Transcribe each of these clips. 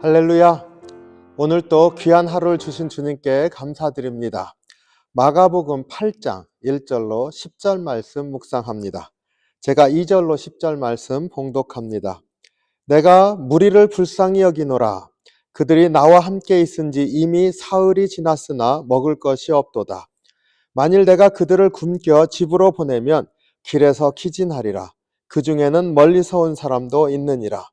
할렐루야. 오늘 또 귀한 하루를 주신 주님께 감사드립니다. 마가복음 8장 1절로 10절 말씀 묵상합니다. 제가 2절로 10절 말씀 봉독합니다. 내가 무리를 불쌍히 여기노라. 그들이 나와 함께 있은지 이미 사흘이 지났으나 먹을 것이 없도다. 만일 내가 그들을 굶겨 집으로 보내면 길에서 기진하리라. 그 중에는 멀리서 온 사람도 있느니라.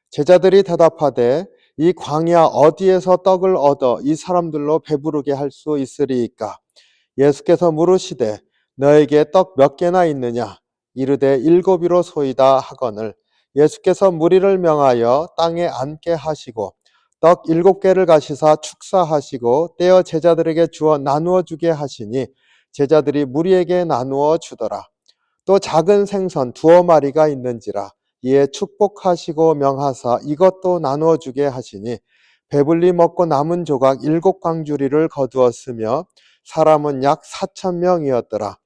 제자들이 대답하되 이 광야 어디에서 떡을 얻어 이 사람들로 배부르게 할 수 있으리이까? 예수께서 물으시되 너에게 떡 몇 개나 있느냐? 이르되 7이로소이다 하거늘 예수께서 무리를 명하여 땅에 앉게 하시고 떡 7개를 가시사 축사하시고 떼어 제자들에게 주어 나누어 주게 하시니 제자들이 무리에게 나누어 주더라. 또 작은 생선 2마리가 있는지라 이에 축복하시고 명하사 이것도 나누어 주게 하시니 배불리 먹고 남은 조각 7광주리를 거두었으며 사람은 약 4,000명이었더라.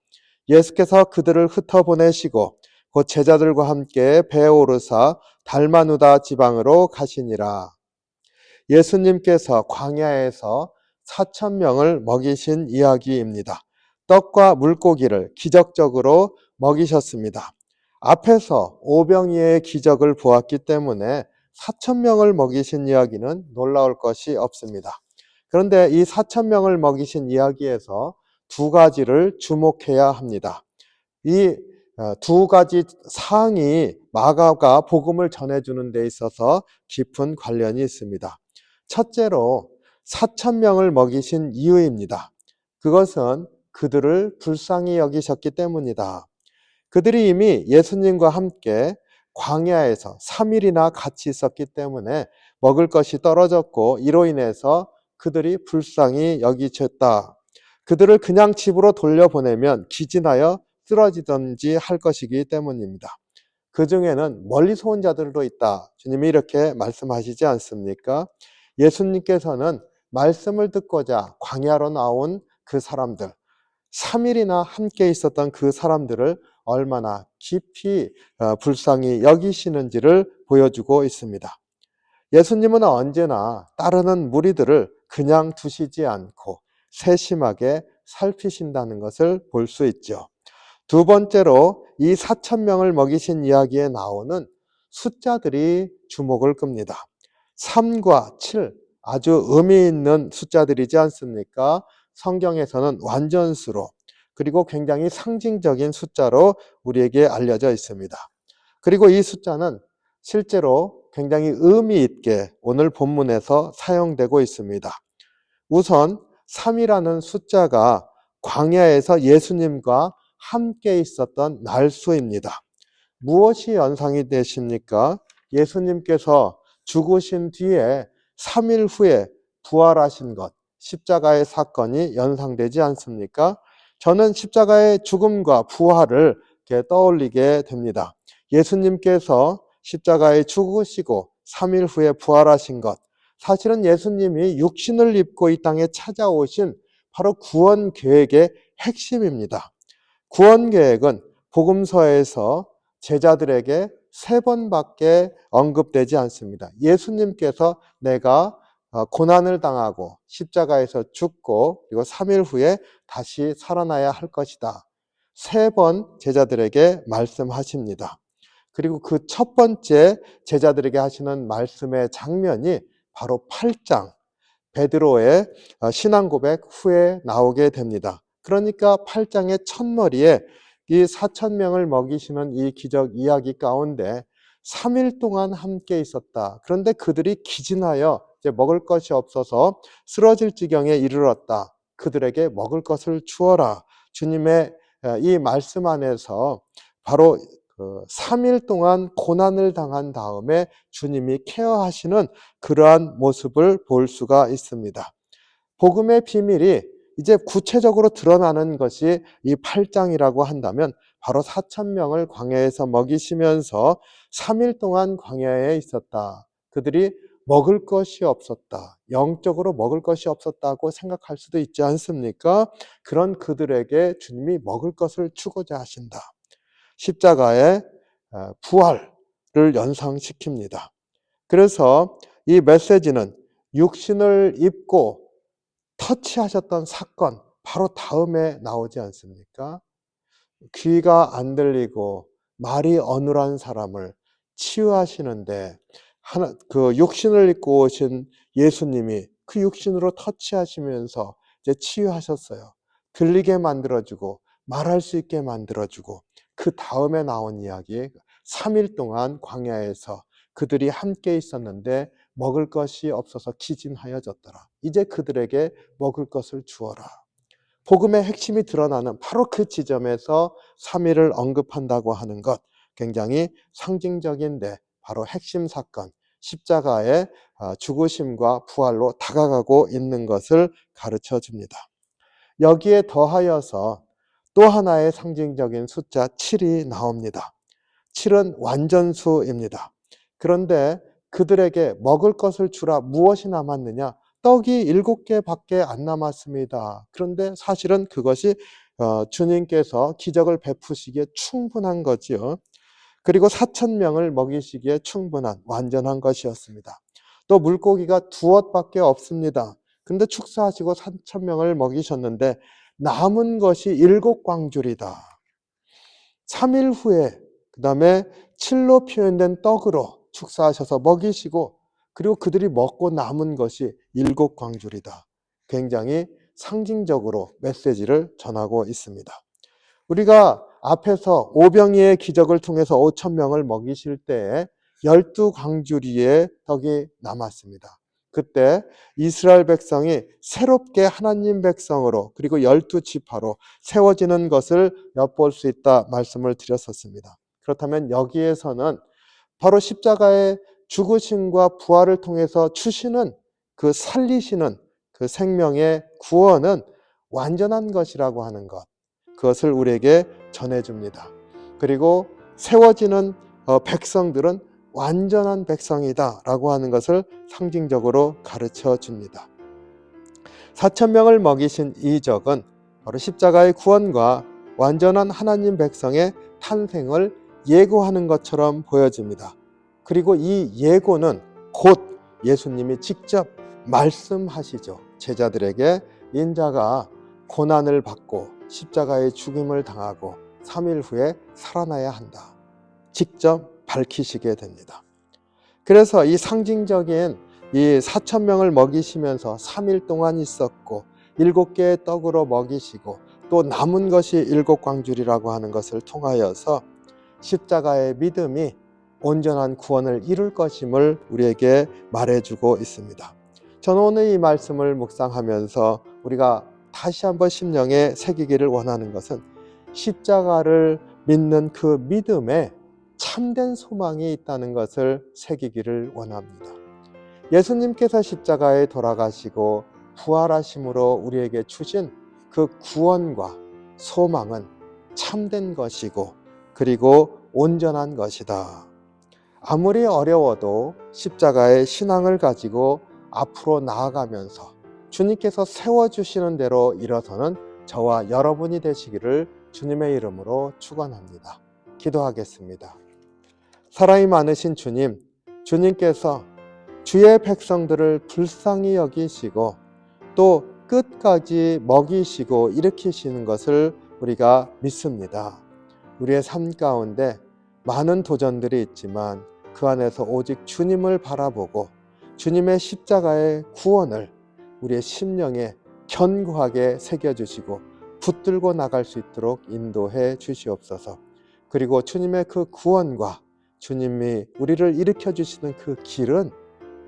예수께서 그들을 흩어보내시고 곧 제자들과 함께 배에 오르사 달마누다 지방으로 가시니라. 예수님께서 광야에서 4,000명을 먹이신 이야기입니다. 떡과 물고기를 기적적으로 먹이셨습니다. 앞에서 오병이어의 기적을 보았기 때문에 4,000명을 먹이신 이야기는 놀라울 것이 없습니다. 그런데 이 4,000명을 먹이신 이야기에서 두 가지를 주목해야 합니다. 이 두 가지 사항이 마가가 복음을 전해주는 데 있어서 깊은 관련이 있습니다. 첫째로 4,000명을 먹이신 이유입니다. 그것은 그들을 불쌍히 여기셨기 때문이다. 그들이 이미 예수님과 함께 광야에서 3일이나 같이 있었기 때문에 먹을 것이 떨어졌고 이로 인해서 그들이 불쌍히 여기셨다. 그들을 그냥 집으로 돌려보내면 기진하여 쓰러지든지 할 것이기 때문입니다. 그 중에는 멀리서 온 자들도 있다. 주님이 이렇게 말씀하시지 않습니까? 예수님께서는 말씀을 듣고자 광야로 나온 그 사람들, 3일이나 함께 있었던 그 사람들을 얼마나 깊이 불쌍히 여기시는지를 보여주고 있습니다. 예수님은 언제나 따르는 무리들을 그냥 두시지 않고 세심하게 살피신다는 것을 볼 수 있죠. 두 번째로 이 4,000명을 먹이신 이야기에 나오는 숫자들이 주목을 끕니다. 3과 7 아주 의미 있는 숫자들이지 않습니까? 성경에서는 완전수로 그리고 굉장히 상징적인 숫자로 우리에게 알려져 있습니다. 그리고 이 숫자는 실제로 굉장히 의미 있게 오늘 본문에서 사용되고 있습니다. 우선 3이라는 숫자가 광야에서 예수님과 함께 있었던 날수입니다. 무엇이 연상이 되십니까? 예수님께서 죽으신 뒤에 3일 후에 부활하신 것, 십자가의 사건이 연상되지 않습니까? 저는 십자가의 죽음과 부활을 이렇게 떠올리게 됩니다. 예수님께서 십자가에 죽으시고 3일 후에 부활하신 것, 사실은 예수님이 육신을 입고 이 땅에 찾아오신 바로 구원 계획의 핵심입니다. 구원 계획은 복음서에서 제자들에게 3번밖에 언급되지 않습니다. 예수님께서 내가 고난을 당하고 십자가에서 죽고 그리고 3일 후에 다시 살아나야 할 것이다. 3번 제자들에게 말씀하십니다. 그리고 그 첫 번째 제자들에게 하시는 말씀의 장면이 바로 8장 베드로의 신앙 고백 후에 나오게 됩니다. 그러니까 8장의 첫머리에 이 4,000명을 먹이시는 이 기적 이야기 가운데 3일 동안 함께 있었다. 그런데 그들이 기진하여 이제 먹을 것이 없어서 쓰러질 지경에 이르렀다. 그들에게 먹을 것을 주어라. 주님의 이 말씀 안에서 바로 3일 동안 고난을 당한 다음에 주님이 케어하시는 그러한 모습을 볼 수가 있습니다. 복음의 비밀이 이제 구체적으로 드러나는 것이 이 8장이라고 한다면 바로 4,000명을 광야에서 먹이시면서 3일 동안 광야에 있었다. 그들이 먹을 것이 없었다. 영적으로 먹을 것이 없었다고 생각할 수도 있지 않습니까? 그런 그들에게 주님이 먹을 것을 주고자 하신다. 십자가의 부활을 연상시킵니다. 그래서 이 메시지는 육신을 입고 터치하셨던 사건 바로 다음에 나오지 않습니까? 귀가 안 들리고 말이 어눌한 사람을 치유하시는데 그 육신을 입고 오신 예수님이 그 육신으로 터치하시면서 이제 치유하셨어요. 들리게 만들어주고 말할 수 있게 만들어주고 그 다음에 나온 이야기 3일 동안 광야에서 그들이 함께 있었는데 먹을 것이 없어서 기진하여졌더라. 이제 그들에게 먹을 것을 주어라. 복음의 핵심이 드러나는 바로 그 지점에서 3일을 언급한다고 하는 것 굉장히 상징적인데 바로 핵심 사건 십자가의 죽으심과 부활로 다가가고 있는 것을 가르쳐 줍니다. 여기에 더하여서 또 하나의 상징적인 숫자 7이 나옵니다. 7은 완전수입니다. 그런데 그들에게 먹을 것을 주라. 무엇이 남았느냐? 떡이 7개밖에 안 남았습니다. 그런데 사실은 그것이 주님께서 기적을 베푸시기에 충분한 거지요. 그리고 4,000명을 먹이시기에 충분한 완전한 것이었습니다. 또 물고기가 2엇밖에 없습니다. 근데 축사하시고 3,000명을 먹이셨는데 남은 것이 7광줄이다. 3일 후에 그 다음에 7로 표현된 떡으로 축사하셔서 먹이시고 그리고 그들이 먹고 남은 것이 7광줄이다. 굉장히 상징적으로 메시지를 전하고 있습니다. 우리가 앞에서 오병이의 기적을 통해서 5,000명을 먹이실 때에 12광주리의 떡이 남았습니다. 그때 이스라엘 백성이 새롭게 하나님 백성으로 그리고 12지파로 세워지는 것을 엿볼 수 있다 말씀을 드렸었습니다. 그렇다면 여기에서는 바로 십자가의 죽으심과 부활을 통해서 주시는 그 살리시는 그 생명의 구원은 완전한 것이라고 하는 것, 그것을 우리에게 전해줍니다. 그리고 세워지는 백성들은 완전한 백성이다 라고 하는 것을 상징적으로 가르쳐 줍니다. 4,000명을 먹이신 이적은 바로 십자가의 구원과 완전한 하나님 백성의 탄생을 예고하는 것처럼 보여집니다. 그리고 이 예고는 곧 예수님이 직접 말씀하시죠. 제자들에게 인자가 고난을 받고 십자가의 죽임을 당하고 3일 후에 살아나야 한다. 직접 밝히시게 됩니다. 그래서 이 상징적인 이 4,000명을 먹이시면서 3일 동안 있었고 7개의 떡으로 먹이시고 또 남은 것이 7광줄이라고 하는 것을 통하여서 십자가의 믿음이 온전한 구원을 이룰 것임을 우리에게 말해주고 있습니다. 저는 오늘 이 말씀을 묵상하면서 우리가 다시 한번 심령에 새기기를 원하는 것은 십자가를 믿는 그 믿음에 참된 소망이 있다는 것을 새기기를 원합니다. 예수님께서 십자가에 돌아가시고 부활하심으로 우리에게 주신 그 구원과 소망은 참된 것이고 그리고 온전한 것이다. 아무리 어려워도 십자가의 신앙을 가지고 앞으로 나아가면서 주님께서 세워주시는 대로 일어서는 저와 여러분이 되시기를 주님의 이름으로 축원합니다. 기도하겠습니다. 사랑이 많으신 주님, 주님께서 주의 백성들을 불쌍히 여기시고 또 끝까지 먹이시고 일으키시는 것을 우리가 믿습니다. 우리의 삶 가운데 많은 도전들이 있지만 그 안에서 오직 주님을 바라보고 주님의 십자가의 구원을 우리의 심령에 견고하게 새겨주시고 붙들고 나갈 수 있도록 인도해 주시옵소서. 그리고 주님의 그 구원과 주님이 우리를 일으켜 주시는 그 길은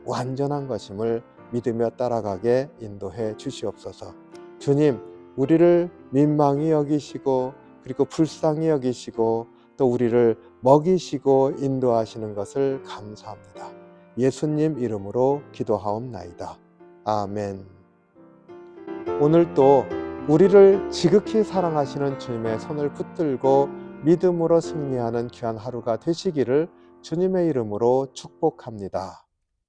완전한 것임을 믿으며 따라가게 인도해 주시옵소서. 주님, 우리를 민망히 여기시고 그리고 불쌍히 여기시고 또 우리를 먹이시고 인도하시는 것을 감사합니다. 예수님 이름으로 기도하옵나이다. 아멘. 오늘도 우리를 지극히 사랑하시는 주님의 손을 붙들고 믿음으로 승리하는 귀한 하루가 되시기를 주님의 이름으로 축복합니다.